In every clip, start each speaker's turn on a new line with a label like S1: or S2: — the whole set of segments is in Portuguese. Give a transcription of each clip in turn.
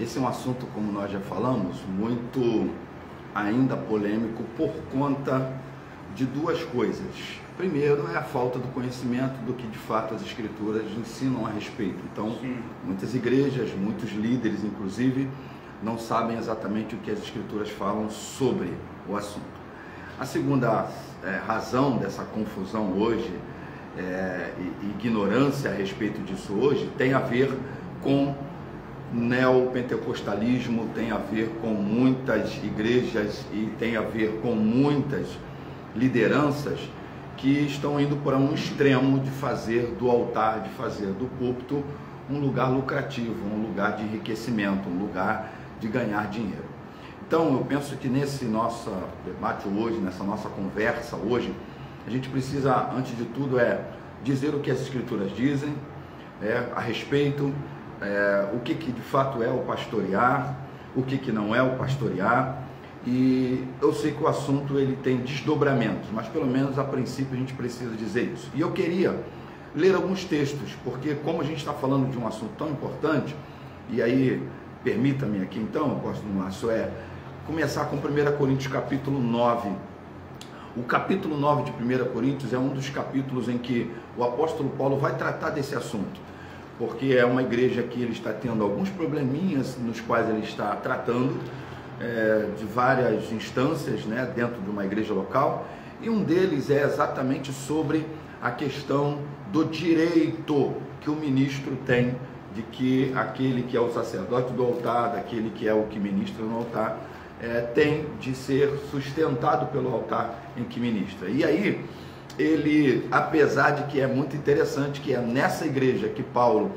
S1: esse é um assunto, como nós já falamos, muito ainda polêmico por conta de duas coisas. Primeiro é a falta do conhecimento do que de fato as escrituras ensinam a respeito. Então, muitas igrejas, muitos líderes inclusive, não sabem exatamente o que as escrituras falam sobre o assunto. A segunda razão dessa confusão hoje, ignorância a respeito disso hoje, tem a ver com neopentecostalismo, tem a ver com muitas igrejas e tem a ver com muitas lideranças que estão indo para um extremo de fazer do altar, de fazer do púlpito um lugar lucrativo, um lugar de enriquecimento, um lugar de ganhar dinheiro. Então eu penso que nesse nosso debate hoje, nessa nossa conversa hoje, a gente precisa, antes de tudo, dizer o que as escrituras dizem a respeito, o que de fato é o pastorear, o que não é o pastorear. E eu sei que o assunto ele tem desdobramentos, mas pelo menos a princípio a gente precisa dizer isso. E eu queria ler alguns textos, porque como a gente está falando de um assunto tão importante, e aí permita-me aqui então, apóstolo Márcio, começar com 1 Coríntios capítulo 9. O capítulo 9 de 1 Coríntios é um dos capítulos em que o apóstolo Paulo vai tratar desse assunto, porque é uma igreja que ele está tendo alguns probleminhas nos quais ele está tratando, de várias instâncias, dentro de uma igreja local, e um deles é exatamente sobre a questão do direito que o ministro tem, de que aquele que é o sacerdote do altar, daquele que é o que ministra no altar, tem de ser sustentado pelo altar em que ministra. E aí, ele, apesar de que é muito interessante que é nessa igreja que Paulo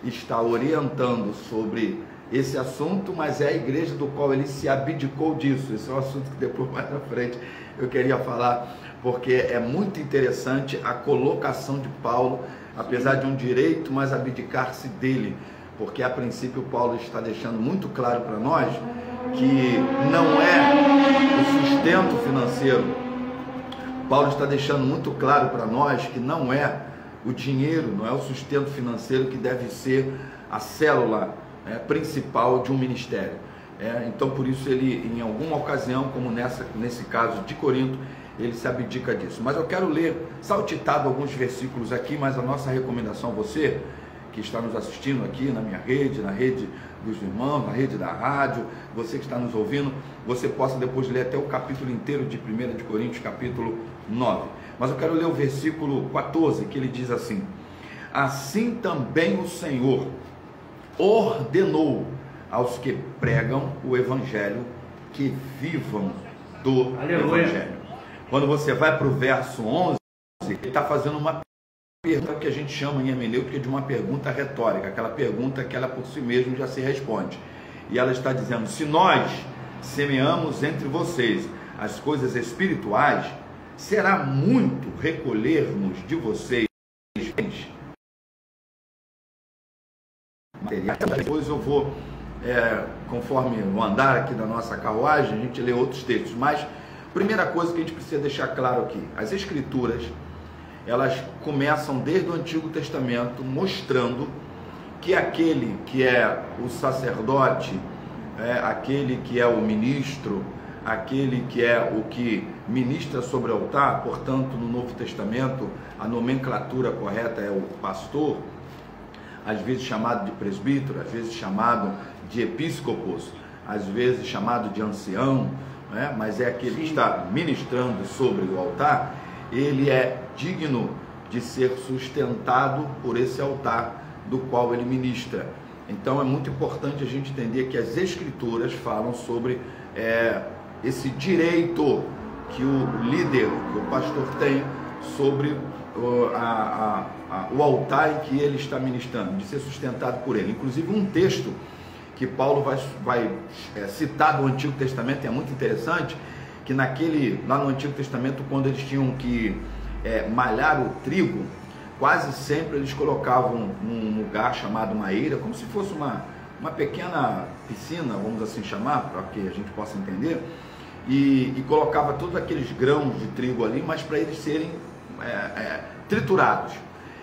S1: está orientando sobre esse assunto, mas é a igreja do qual ele se abdicou disso. Esse é um assunto que depois, mais na frente, eu queria falar, porque é muito interessante a colocação de Paulo, apesar de um direito, mas abdicar-se dele, porque a princípio Paulo está deixando muito claro para nós que não é o sustento financeiro. Paulo está deixando muito claro para nós que não é o dinheiro, não é o sustento financeiro que deve ser a célula principal de um ministério. Então por isso ele, em alguma ocasião, como nesse caso de Corinto, ele se abdica disso. Mas eu quero ler saltitado alguns versículos aqui, mas a nossa recomendação a você que está nos assistindo aqui na minha rede, na rede dos irmãos, na rede da rádio, você que está nos ouvindo, você possa depois ler até o capítulo inteiro de 1 de Coríntios, capítulo 9. Mas eu quero ler o versículo 14, que ele diz assim: assim também o Senhor ordenou aos que pregam o Evangelho que vivam do Evangelho. Quando você vai para o verso 11, ele está fazendo uma pergunta que a gente chama em hermenêutica de uma pergunta retórica, aquela pergunta que ela por si mesma já se responde. E ela está dizendo: se nós semeamos entre vocês as coisas espirituais, será muito recolhermos de vocês materiais. Depois eu vou, conforme o andar aqui da nossa carruagem, a gente lê outros textos, mas primeira coisa que a gente precisa deixar claro aqui: as escrituras, elas começam desde o Antigo Testamento mostrando que aquele que é o sacerdote, aquele que é o ministro, aquele que é o que ministra sobre o altar, portanto no Novo Testamento a nomenclatura correta é o pastor, às vezes chamado de presbítero, às vezes chamado de episcopos, às vezes chamado de ancião, mas é aquele que está ministrando sobre o altar. Ele é digno de ser sustentado por esse altar do qual ele ministra. Então é muito importante a gente entender que as escrituras falam sobre esse direito que o líder, que o pastor tem sobre o altar em que ele está ministrando, de ser sustentado por ele. Inclusive um texto que Paulo vai citar do Antigo Testamento é muito interessante, que lá no Antigo Testamento, quando eles tinham que malhar o trigo, quase sempre eles colocavam num lugar chamado uma eira, como se fosse uma pequena piscina, vamos assim chamar, para que a gente possa entender, e colocava todos aqueles grãos de trigo ali, mas para eles serem triturados.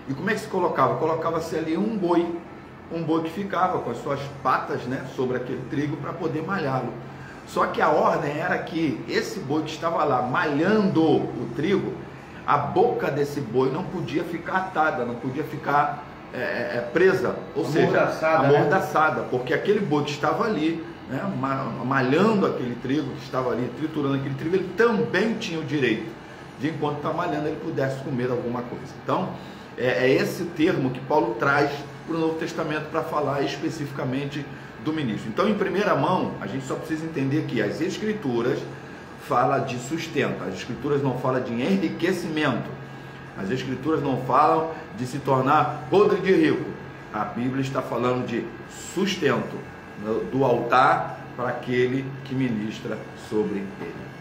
S1: E como é que se colocava? Colocava-se ali um boi um boi que ficava com as suas patas, né, sobre aquele trigo para poder malhá-lo. Só que a ordem era que esse boi que estava lá malhando o trigo, a boca desse boi não podia ficar atada, não podia ficar presa, ou seja, amordaçada, né? Porque aquele boi que estava ali, né, malhando aquele trigo, que estava ali triturando aquele trigo, ele também tinha o direito de, enquanto está malhando, ele pudesse comer alguma coisa. Então, é esse termo que Paulo traz para o Novo Testamento para falar especificamente do ministro. Então, em primeira mão, a gente só precisa entender que as Escrituras falam de sustento, as Escrituras não falam de enriquecimento, as Escrituras não falam de se tornar podre de rico. A Bíblia está falando de sustento do altar para aquele que ministra sobre ele.